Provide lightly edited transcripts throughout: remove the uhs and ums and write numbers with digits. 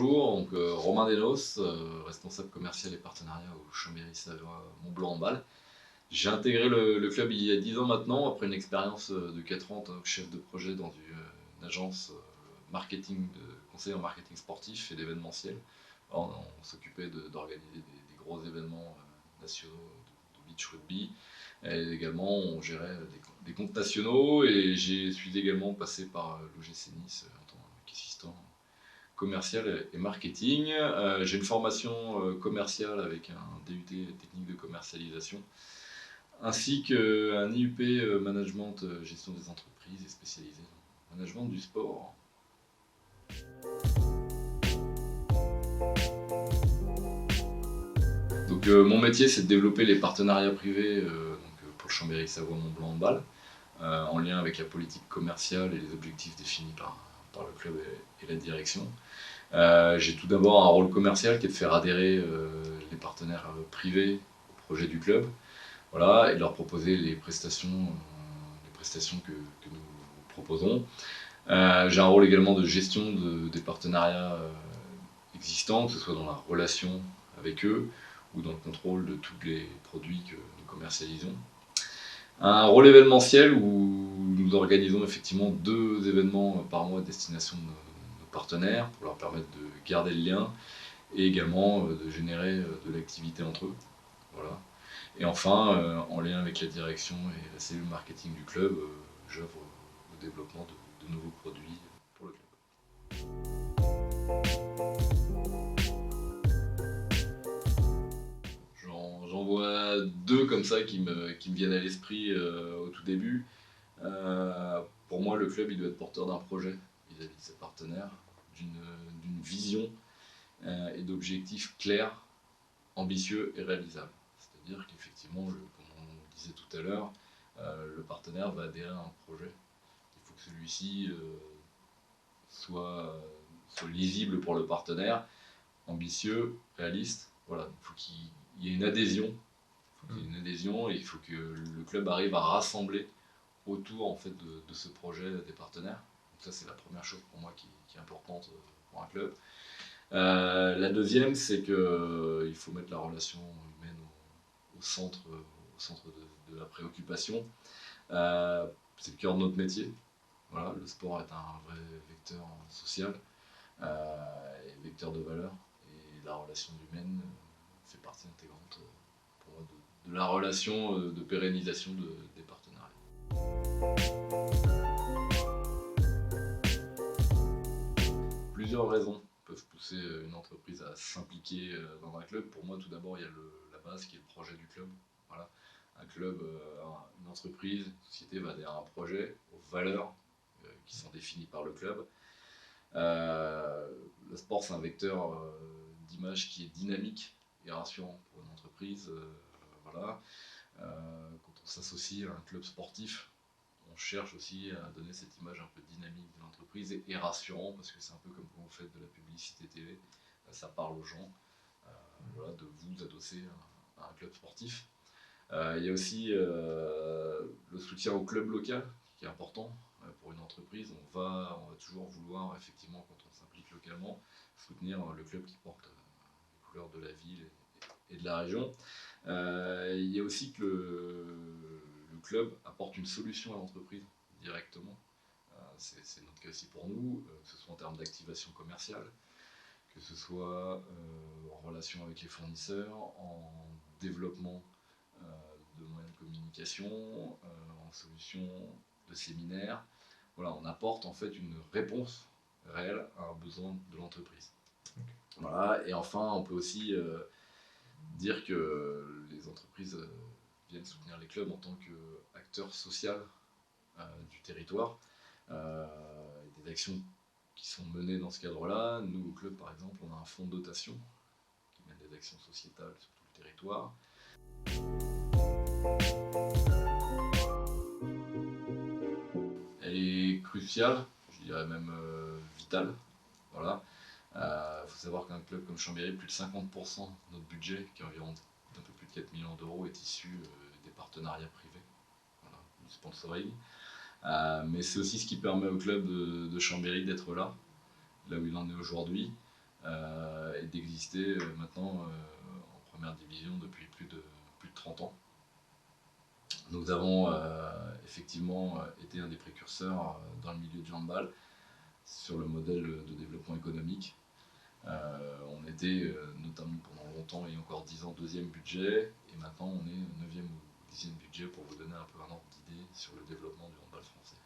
bonjour, donc Romain Denos, responsable commercial et partenariat au Chambéry-Savoie Mont-Blanc-en-Bâle. J'ai intégré le club il y a 10 ans maintenant, après une expérience de 4 ans en tant que chef de projet dans une agence marketing, conseiller en marketing sportif et d'événementiel. On s'occupait d'organiser des gros événements nationaux de beach rugby. Et également, on gérait des comptes nationaux et je suis également passé par l'OGC Nice en tant qu'assistant commercial et marketing. J'ai une formation commerciale avec un DUT technique de commercialisation, ainsi qu'un IUP management gestion des entreprises et spécialisé dans le management du sport. Donc mon métier, c'est de développer les partenariats privés pour le Chambéry-Savoie Mont-Blanc-en-Bâle, en lien avec la politique commerciale et les objectifs définis par le club et la direction. J'ai tout d'abord un rôle commercial qui est de faire adhérer les partenaires privés au projet du club, voilà, et de leur proposer les prestations que nous proposons. J'ai un rôle également de gestion des partenariats existants, que ce soit dans la relation avec eux ou dans le contrôle de tous les produits que nous commercialisons. Un rôle événementiel où nous organisons effectivement 2 événements par mois à destination de nos partenaires pour leur permettre de garder le lien et également de générer de l'activité entre eux. Voilà. Et enfin, en lien avec la direction et la cellule marketing du club, j'œuvre au développement de nouveaux produits pour le club. J'en vois 2 comme ça qui me viennent à l'esprit au tout début. Pour moi, le club il doit être porteur d'un projet vis-à-vis de ses partenaires, d'une vision et d'objectifs clairs, ambitieux et réalisables. C'est-à-dire qu'effectivement, comme on disait tout à l'heure, le partenaire va adhérer à un projet. Il faut que celui-ci soit lisible pour le partenaire, ambitieux, réaliste. Voilà, il faut qu'il y ait une adhésion. Et il faut que le club arrive à rassembler autour en fait, de ce projet des partenaires. Donc ça, c'est la première chose pour moi qui est importante pour un club. La deuxième, c'est qu'il faut mettre la relation humaine au centre de la préoccupation. C'est le cœur de notre métier. Voilà, le sport est un vrai vecteur social, et vecteur de valeur. Et la relation humaine fait partie intégrante pour moi de la relation de pérennisation des partenariats. Plusieurs raisons peuvent pousser une entreprise à s'impliquer dans un club. Pour moi, tout d'abord, il y a la base qui est le projet du club. Voilà. Un club, une entreprise, une société va adhérer à un projet, aux valeurs qui sont définies par le club. Le sport, c'est un vecteur d'image qui est dynamique et rassurant pour une entreprise. Voilà. Quand on s'associe à un club sportif, on cherche aussi à donner cette image un peu dynamique de l'entreprise et rassurant, parce que c'est un peu comme quand vous faites de la publicité TV, ça parle aux gens, voilà, de vous adosser à un club sportif. Il y a aussi le soutien au club local qui est important pour une entreprise. On va toujours vouloir, effectivement, quand on s'implique localement, soutenir le club qui porte les couleurs de la ville et de la région. Il y a aussi que le club apporte une solution à l'entreprise directement. C'est notre cas aussi pour nous, que ce soit en termes d'activation commerciale, que ce soit en relation avec les fournisseurs, en développement de moyens de communication, en solution de séminaires. Voilà, on apporte en fait une réponse réelle à un besoin de l'entreprise. Okay. Voilà, et enfin, on peut aussi dire que les entreprises viennent soutenir les clubs en tant qu'acteurs sociaux du territoire. Des actions qui sont menées dans ce cadre-là. Nous, au club, par exemple, on a un fonds de dotation qui mène des actions sociétales sur tout le territoire. Elle est cruciale, je dirais même vitale. Voilà. Faut savoir qu'un club comme Chambéry, plus de 50% de notre budget, qui est environ un peu plus de 4 millions d'euros, est issu des partenariats privés, voilà, du sponsoring. Mais c'est aussi ce qui permet au club de Chambéry d'être là où il en est aujourd'hui. et d'exister maintenant en première division depuis plus de 30 ans. Nous avons effectivement été un des précurseurs dans le milieu du handball sur le modèle de développement économique. On était notamment pendant longtemps et encore 10 ans deuxième budget, et maintenant on est 9e ou 10e budget, pour vous donner un peu un ordre d'idée sur le développement du handball français.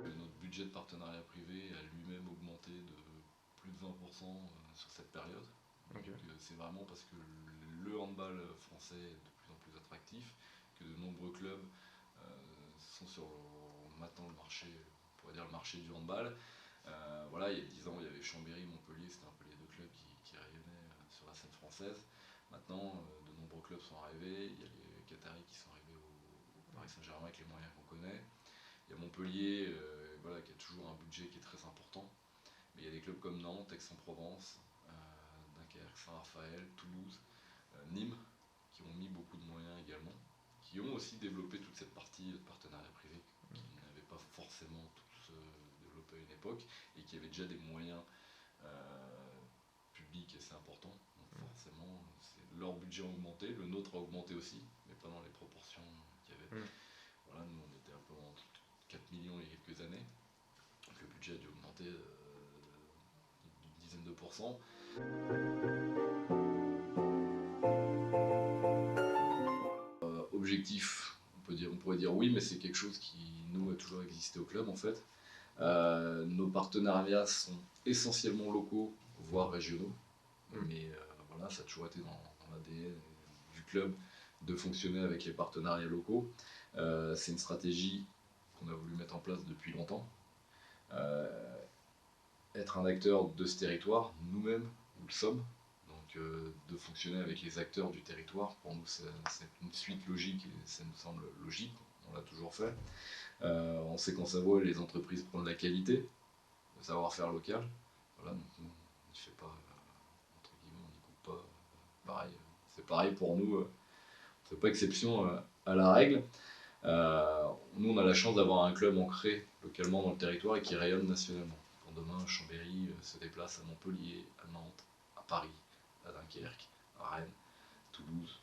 Notre budget de partenariat privé a lui-même augmenté de plus de 20% sur cette période. Okay. Donc c'est vraiment parce que le handball français est de plus en plus attractif, que de nombreux clubs sont sur maintenant le marché, on pourrait dire le marché du handball. Voilà, il y a 10 ans, il y avait Chambéry, Montpellier, c'était un peu les deux clubs qui rayonnaient sur la scène française. Maintenant, de nombreux clubs sont arrivés. Il y a les Qataris qui sont arrivés au Paris Saint-Germain avec les moyens qu'on connaît. Il y a Montpellier, voilà, qui a toujours un budget qui est très important. Mais il y a des clubs comme Nantes, Aix-en-Provence, Dunkerque, Saint-Raphaël, Toulouse, Nîmes, qui ont mis beaucoup de moyens également, qui ont aussi développé toute cette partie de partenariat privé qui n'avaient pas forcément tous développé à une époque, et qui avaient déjà des moyens publics assez importants. Donc forcément, leur budget a augmenté, le nôtre a augmenté aussi, mais pas dans les proportions qu'il y avait. Voilà, nous on était un peu en 4 millions il y a quelques années, donc le budget a dû augmenter d'une dizaine de pourcents. Objectif, on pourrait dire oui, mais c'est quelque chose qui, nous, a toujours existé au club en fait. Nos partenariats sont essentiellement locaux, voire régionaux, mais voilà, ça a toujours été dans l'ADN du club de fonctionner avec les partenariats locaux. C'est une stratégie qu'on a voulu mettre en place depuis longtemps. Être un acteur de ce territoire, nous-mêmes, nous le sommes. Donc de fonctionner avec les acteurs du territoire, pour nous c'est une suite logique, et ça nous semble logique, on l'a toujours fait. On sait qu'en Savoie, les entreprises prennent de la qualité, le savoir-faire local. Voilà, donc on n'y fait pas, entre guillemets, on n'y coupe pas. Pareil, c'est pareil pour nous, on ne fait pas exception à la règle. Nous, on a la chance d'avoir un club ancré localement dans le territoire et qui rayonne nationalement. Quand demain, Chambéry se déplace à Montpellier, à Nantes, à Paris, à Dunkerque, à Rennes, Toulouse,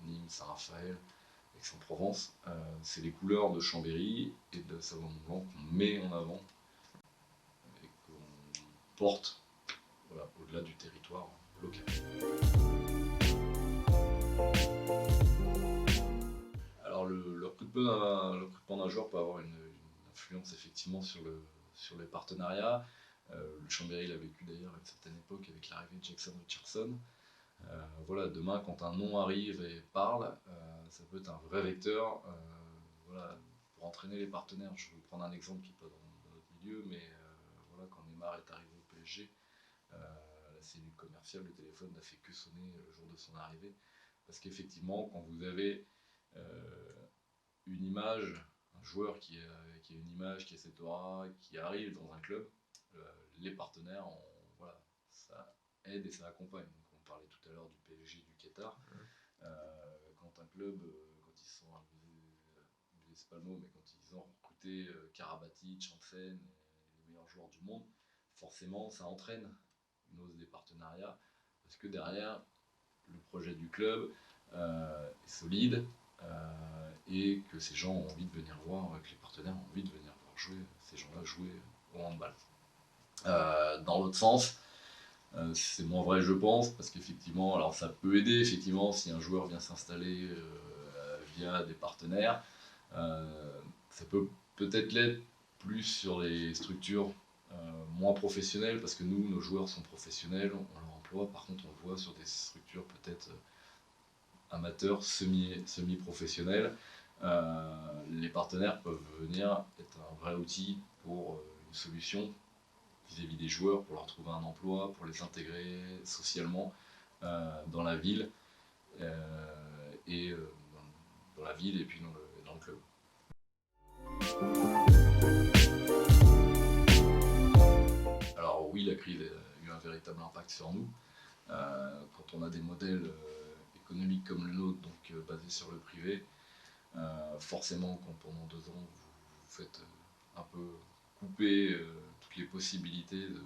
Nîmes, Saint-Raphaël, Aix-en-Provence, c'est les couleurs de Chambéry et de Savoie-Mont-Blanc qu'on met en avant et qu'on porte, voilà, au-delà du territoire local. Alors le recrutement d'un joueur peut avoir une influence effectivement sur les partenariats. Le Chambéry l'a vécu d'ailleurs à une certaine époque avec l'arrivée de Jackson Richardson. Voilà, demain, quand un nom arrive et parle, ça peut être un vrai vecteur voilà, pour entraîner les partenaires. Je vais vous prendre un exemple qui n'est pas dans notre milieu, mais voilà, quand Neymar est arrivé au PSG, la cellule commerciale, le téléphone n'a fait que sonner le jour de son arrivée. Parce qu'effectivement, quand vous avez une image, un joueur qui a une image, qui a cette aura, qui arrive dans un club, les partenaires, voilà, ça aide et ça accompagne. Donc on parlait tout à l'heure du PSG, du Qatar. Quand un club, quand ils sont c'est pas le mot, mais quand ils ont recruté Karabatic, Hansen, les meilleurs joueurs du monde, forcément ça entraîne une hausse des partenariats, parce que derrière, le projet du club est solide, et que ces gens ont envie de venir voir, que les partenaires ont envie de venir voir jouer, ces gens-là jouer au handball. Dans l'autre sens, c'est moins vrai je pense, parce qu'effectivement, alors ça peut aider effectivement si un joueur vient s'installer via des partenaires, ça peut peut-être l'être plus sur les structures moins professionnelles, parce que nous, nos joueurs sont professionnels, on leur emploie, par contre on le voit sur des structures peut-être amateurs, semi-professionnels, les partenaires peuvent venir être un vrai outil pour une solution vis-à-vis des joueurs, pour leur trouver un emploi, pour les intégrer socialement dans la ville, et dans la ville et puis dans le club. Alors oui, la crise a eu un véritable impact sur nous. Quand on a des modèles économiques comme le nôtre, donc basés sur le privé, forcément quand pendant 2 ans vous faites un peu couper toutes les possibilités de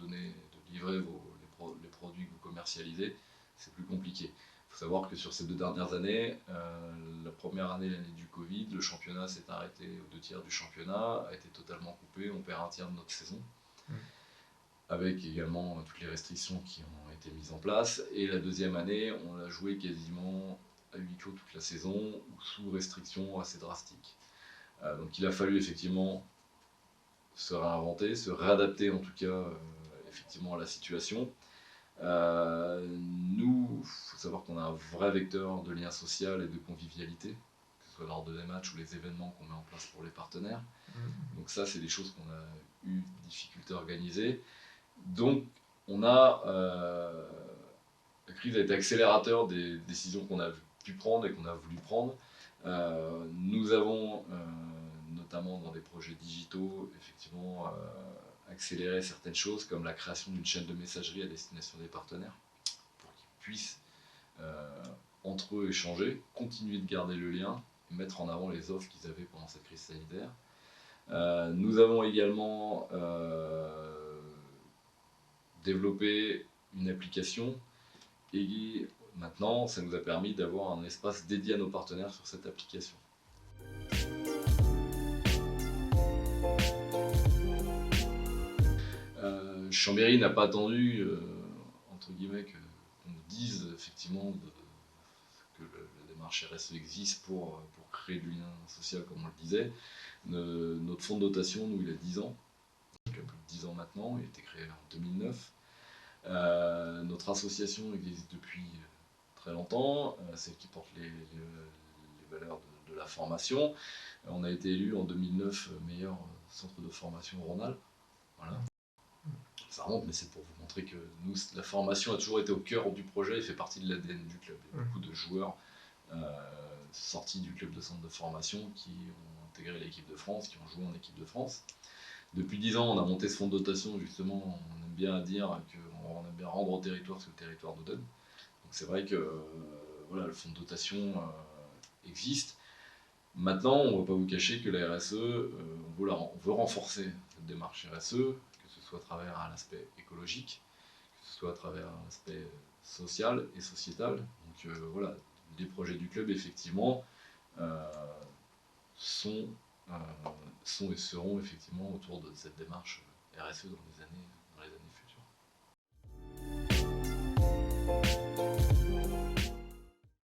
donner, de livrer les produits que vous commercialisez, c'est plus compliqué. Il faut savoir que sur ces 2 dernières années, la première année, l'année du Covid, le championnat s'est arrêté aux 2 tiers du championnat, a été totalement coupé, on perd 1 tiers de notre saison. Avec également toutes les restrictions qui ont été mises en place. Et la 2e année, on l'a joué quasiment à huis clos toute la saison, ou sous restrictions assez drastiques. Donc il a fallu effectivement se réinventer, se réadapter en tout cas effectivement à la situation. Nous, il faut savoir qu'on a un vrai vecteur de lien social et de convivialité, que ce soit lors des matchs ou les événements qu'on met en place pour les partenaires. Donc ça, c'est des choses qu'on a eu difficulté à organiser. Donc la crise a été accélérateur des décisions qu'on a pu prendre et qu'on a voulu prendre. Nous avons, notamment dans des projets digitaux, effectivement accéléré certaines choses, comme la création d'une chaîne de messagerie à destination des partenaires, pour qu'ils puissent entre eux échanger, continuer de garder le lien, et mettre en avant les offres qu'ils avaient pendant cette crise sanitaire. Nous avons également développé une application, et maintenant ça nous a permis d'avoir un espace dédié à nos partenaires sur cette application. Chambéry n'a pas attendu entre guillemets qu'on nous dise effectivement que la démarche RSE existe pour créer du lien social, comme on le disait. Notre fonds de dotation, nous, il a 10 ans, donc il a plus de 10 ans maintenant, il a été créé en 2009. Notre association existe depuis très longtemps, celle qui porte les valeurs de la formation. On a été élu en 2009 meilleur centre de formation Rhône-Alpes. Voilà. Ça remonte, mais c'est pour vous montrer que nous, la formation a toujours été au cœur du projet et fait partie de l'ADN du club. Il y a beaucoup de joueurs sortis du club de centre de formation qui ont intégré l'équipe de France, qui ont joué en équipe de France. Depuis 10 ans, on a monté ce fonds de dotation, justement, on aime bien dire qu'on aime bien rendre au territoire ce que le territoire nous donne. Donc c'est vrai que voilà, le fonds de dotation existe. Maintenant, on ne va pas vous cacher que la RSE, on veut renforcer cette démarche RSE, que ce soit à travers l'aspect écologique, que ce soit à travers l'aspect social et sociétal. Donc voilà, les projets du club, effectivement, sont et seront effectivement autour de cette démarche RSE dans les années futures.